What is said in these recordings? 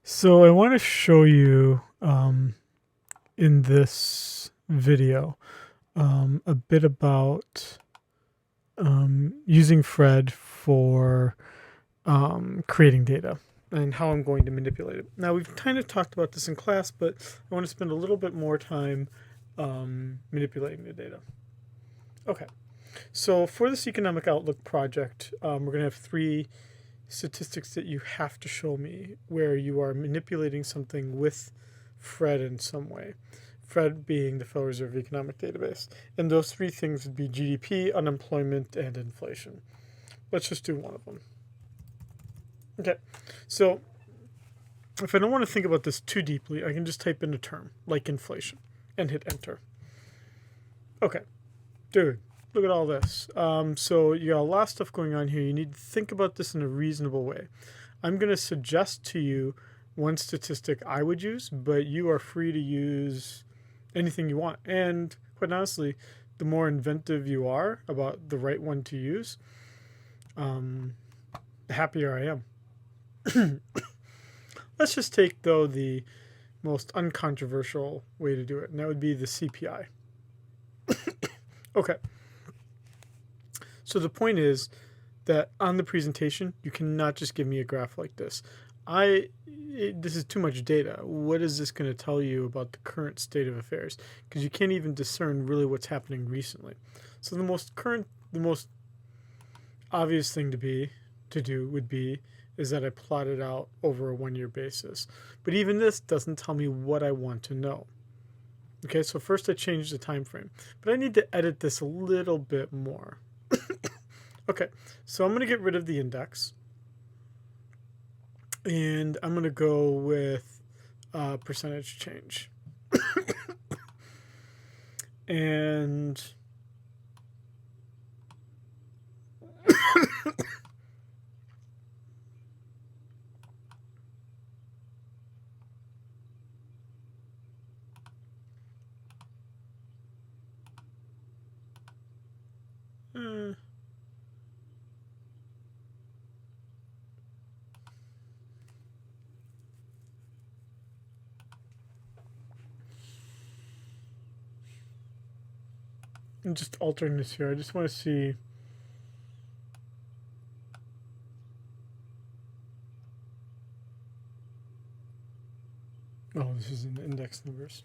So I want to show you in this video a bit about using Fred for creating data and how I'm going to manipulate it. Now we've kind of talked about this in class, but I want to spend a little bit more time manipulating the data. Okay, so for this economic outlook project, we're going to have three statistics that you have to show me where you are manipulating something with Fred in some way. Fred being the Federal Reserve Economic Database. And those three things would be GDP, unemployment, and inflation. Let's just do one of them. Okay, so if I don't want to think about this too deeply, I can just type in a term like inflation and hit enter. Okay, dude, look at all this. So you got a lot of stuff going on here. You need to think about this in a reasonable way. I'm going to suggest to you one statistic I would use, but you are free to use anything you want. And quite honestly, the more inventive you are about the right one to use, the happier I am. Let's just take, though, the most uncontroversial way to do it, and that would be the CPI. Okay. So the point is that on the presentation, you cannot just give me a graph like this. This is too much data. What is this going to tell you about the current state of affairs? Because you can't even discern really what's happening recently. So the most obvious thing to do would be is that I plot it out over a 1-year basis. But even this doesn't tell me what I want to know. Okay, so first I changed the time frame, but I need to edit this a little bit more. Okay, so I'm going to get rid of the index, and I'm going to go with percentage change. And I'm just altering this here. I just want to see. Oh, this is in the index numbers.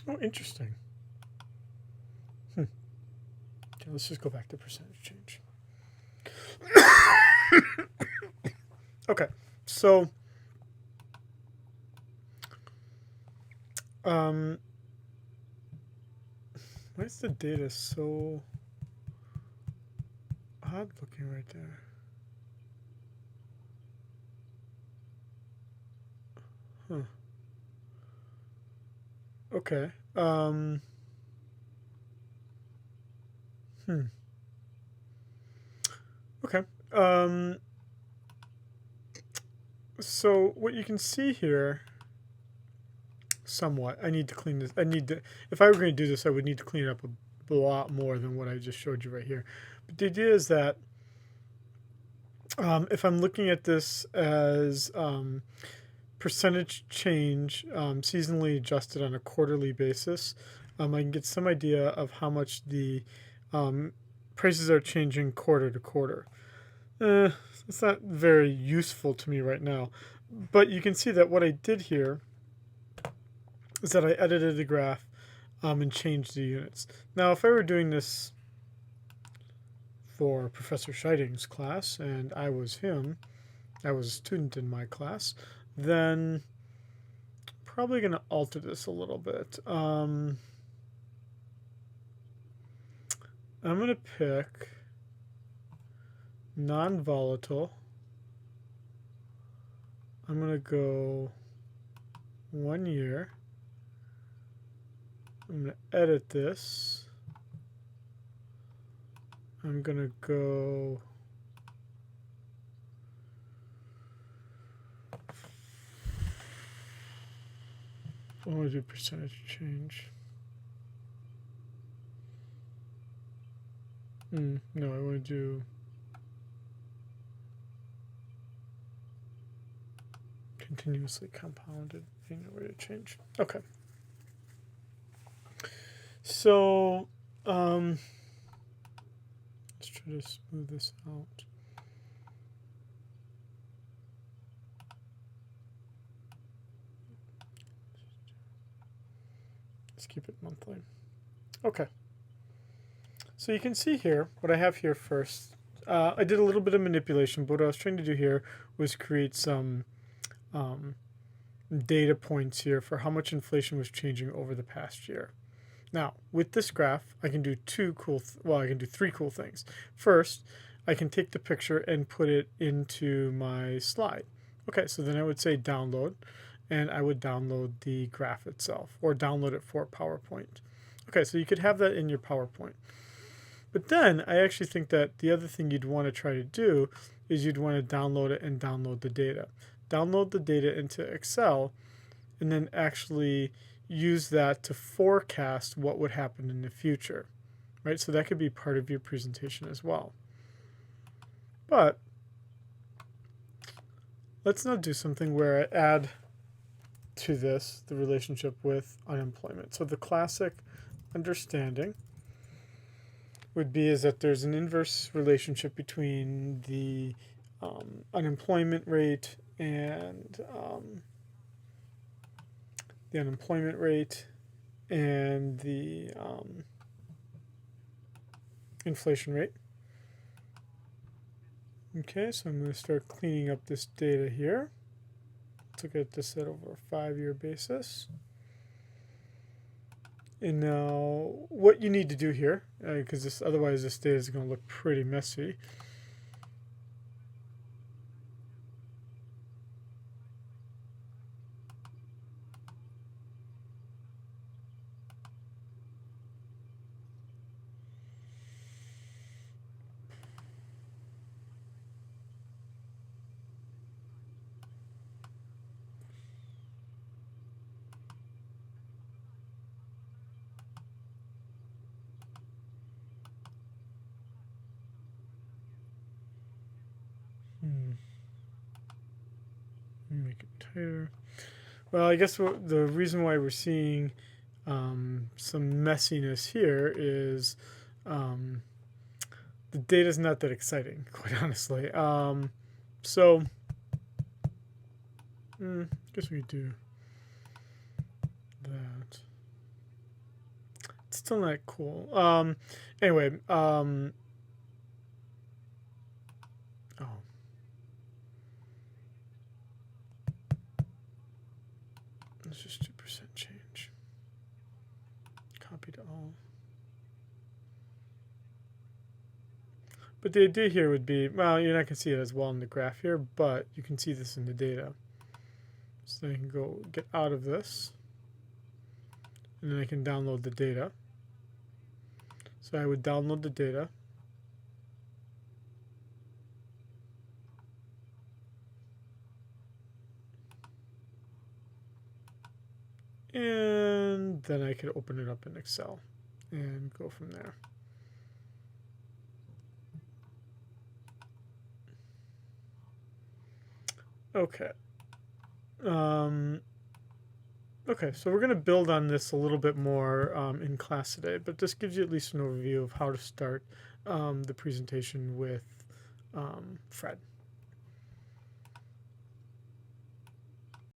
Oh, interesting. Okay, let's just go back to percentage change. Okay, so why is the data so odd looking right there? Huh. Okay. Okay. So what you can see here, somewhat, I need to clean this. If I were going to do this, I would need to clean it up a lot more than what I just showed you right here. But the idea is that if I'm looking at this as percentage change seasonally adjusted on a quarterly basis, I can get some idea of how much the prices are changing quarter to quarter. It's not very useful to me right now, but you can see that what I did here is that I edited the graph and changed the units. Now, if I were doing this for Professor Scheiding's class, and I was him, I was a student in my class, then probably going to alter this a little bit. I'm going to pick non-volatile. I'm going to go 1 year. I'm going to edit this. I'm going to go I want to do percentage change. No, I want to do continuously compounded annual rate of change. Okay. So let's try to smooth this out. Let's keep it monthly. Okay. So you can see here what I have here first. I did a little bit of manipulation, but what I was trying to do here was create some data points here for how much inflation was changing over the past year. Now, with this graph, I can do three cool things. First, I can take the picture and put it into my slide. Okay, so then I would say download, and I would download the graph itself, or download it for PowerPoint. Okay, so you could have that in your PowerPoint. But then I actually think that the other thing you'd want to try to do is you'd want to download it and download the data. Download the data into Excel, and then actually use that to forecast what would happen in the future, right? So that could be part of your presentation as well. But let's now do something where I add to this the relationship with unemployment. So the classic understanding would be is that there's an inverse relationship between the unemployment rate and the inflation rate. Okay, so I'm going to start cleaning up this data here. Let's look at this at over a 5-year basis. And now what you need to do here, because otherwise this data is going to look pretty messy. Make it tighter. Well, I guess the reason why we're seeing some messiness here is the data is not that exciting, quite honestly. So I guess we could do that. It's still not cool. Anyway, let's just do percent change. Copy to all. But the idea here would be, well, you're not going to see it as well in the graph here, but you can see this in the data. So I can go get out of this, and then I can download the data. So I would download the data. And then I could open it up in Excel and go from there. Okay. Okay, so we're going to build on this a little bit more in class today, but this gives you at least an overview of how to start the presentation with FRED.